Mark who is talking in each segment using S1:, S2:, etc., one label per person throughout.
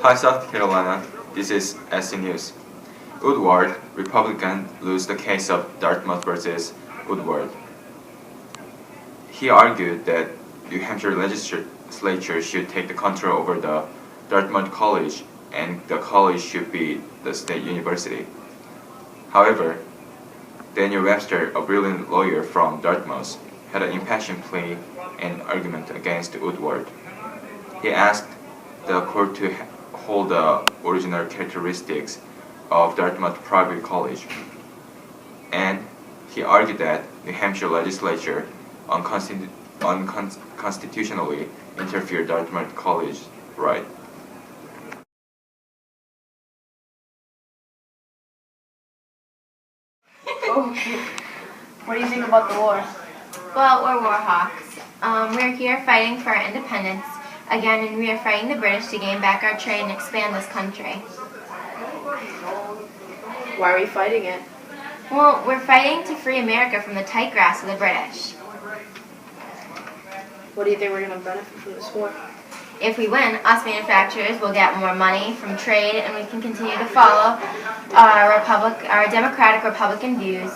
S1: Hi, South Carolina. This is SC News. Woodward, Republican, lose the case of Dartmouth versus Woodward. He argued that New Hampshire legislature should take the control over the Dartmouth College and the college should be the state university. However, Daniel Webster, a brilliant lawyer from Dartmouth, had an impassioned plea and argument against Woodward. He asked the court to hold the original characteristics of Dartmouth Private College, and he argued that New Hampshire legislature unconstitutionally interfered Dartmouth College's right.
S2: What do you think about the war?
S3: Well, we're war hawks. We're here fighting for our independence again, and we are fighting the British to gain back our trade and expand this country.
S2: Why are we fighting it?
S3: Well, we're fighting to free America from the tight grasp of the British.
S2: What do you think we're going to benefit from this war?
S3: If we win, us manufacturers will get more money from trade, and we can continue to follow our democratic Republican views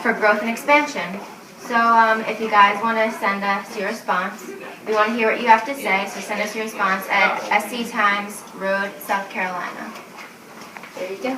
S3: for growth and expansion. So if you guys want to send us your response, we want to hear what you have to say, so send us your response at SC Times Road, South Carolina.
S2: There you go.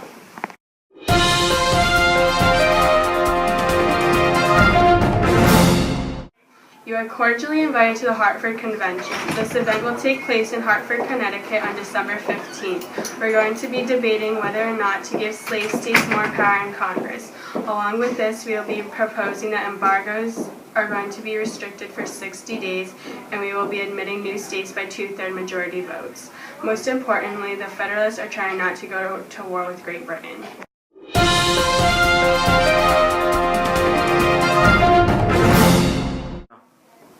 S4: You are cordially invited to the Hartford Convention. This event will take place in Hartford, Connecticut on December 15th. We're going to be debating whether or not to give slave states more power in Congress. Along with this, we will be proposing that embargoes are going to be restricted for 60 days, and we will be admitting new states by 2/3 majority votes. Most importantly, the Federalists are trying not to go to war with Great Britain.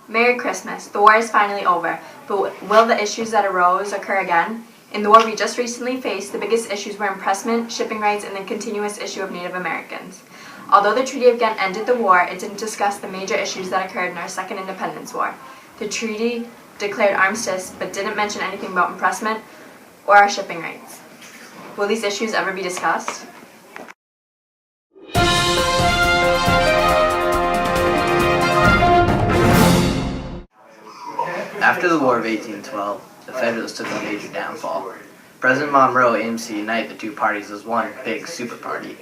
S5: Merry Christmas. The war is finally over, but will the issues that arose occur again? In the war we just recently faced, the biggest issues were impressment, shipping rights, and the continuous issue of Native Americans. Although the Treaty of Ghent ended the war, it didn't discuss the major issues that occurred in our Second Independence War. The treaty declared armistice, but didn't mention anything about impressment or our shipping rights. Will these issues ever be discussed?
S6: After the War of 1812, the Federalists took a major downfall. President Monroe aims to unite the two parties as one big super party.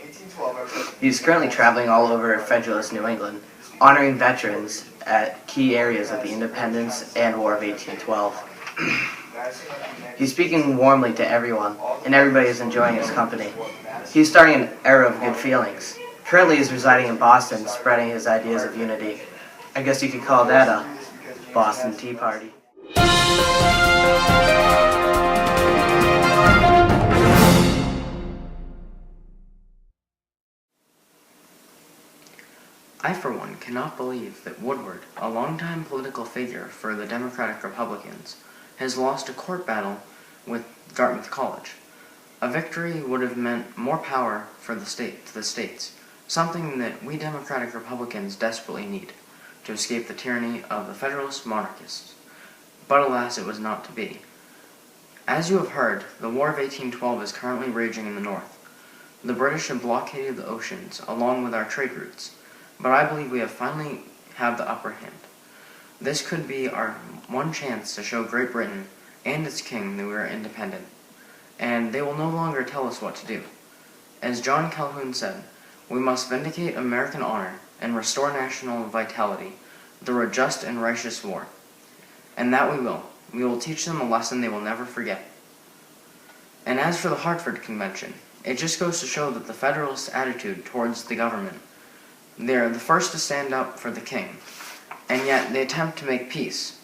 S6: He's currently traveling all over Federalist New England, honoring veterans at key areas of the Independence and War of 1812. He's speaking warmly to everyone, and everybody is enjoying his company. He's starting an era of good feelings. Currently he's residing in Boston, spreading his ideas of unity. I guess you could call that a Boston Tea Party.
S7: I, for one, cannot believe that Woodward, a longtime political figure for the Democratic Republicans, has lost a court battle with Dartmouth College. A victory would have meant more power for the states, something that we Democratic Republicans desperately need to escape the tyranny of the Federalist monarchists. But alas, it was not to be. As you have heard, the War of 1812 is currently raging in the north. The British have blockaded the oceans along with our trade routes, but I believe we finally have the upper hand. This could be our one chance to show Great Britain and its king that we are independent, and they will no longer tell us what to do. As John Calhoun said, we must vindicate American honor and restore national vitality through a just and righteous war. And that we will. We will teach them a lesson they will never forget. And as for the Hartford Convention, it just goes to show that the Federalist attitude towards the government, they're the first to stand up for the king, and yet they attempt to make peace.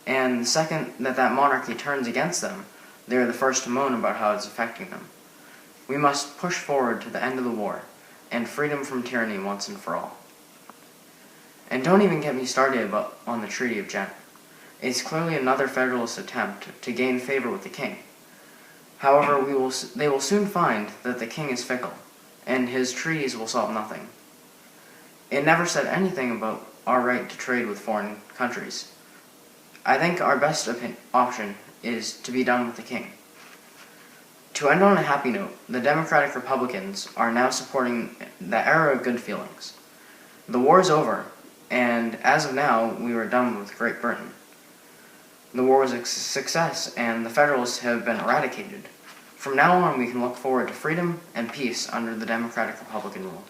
S7: And the second that monarchy turns against them, they're the first to moan about how it's affecting them. We must push forward to the end of the war, and freedom from tyranny once and for all. And don't even get me started on the Treaty of Ghent. It's clearly another Federalist attempt to gain favor with the king. However, they will soon find that the king is fickle, and his treaties will solve nothing. It never said anything about our right to trade with foreign countries. I think our best option is to be done with the king. To end on a happy note, the Democratic Republicans are now supporting the era of good feelings. The war is over, and as of now, we were done with Great Britain. The war was a success, and the Federalists have been eradicated. From now on, we can look forward to freedom and peace under the Democratic Republican rule.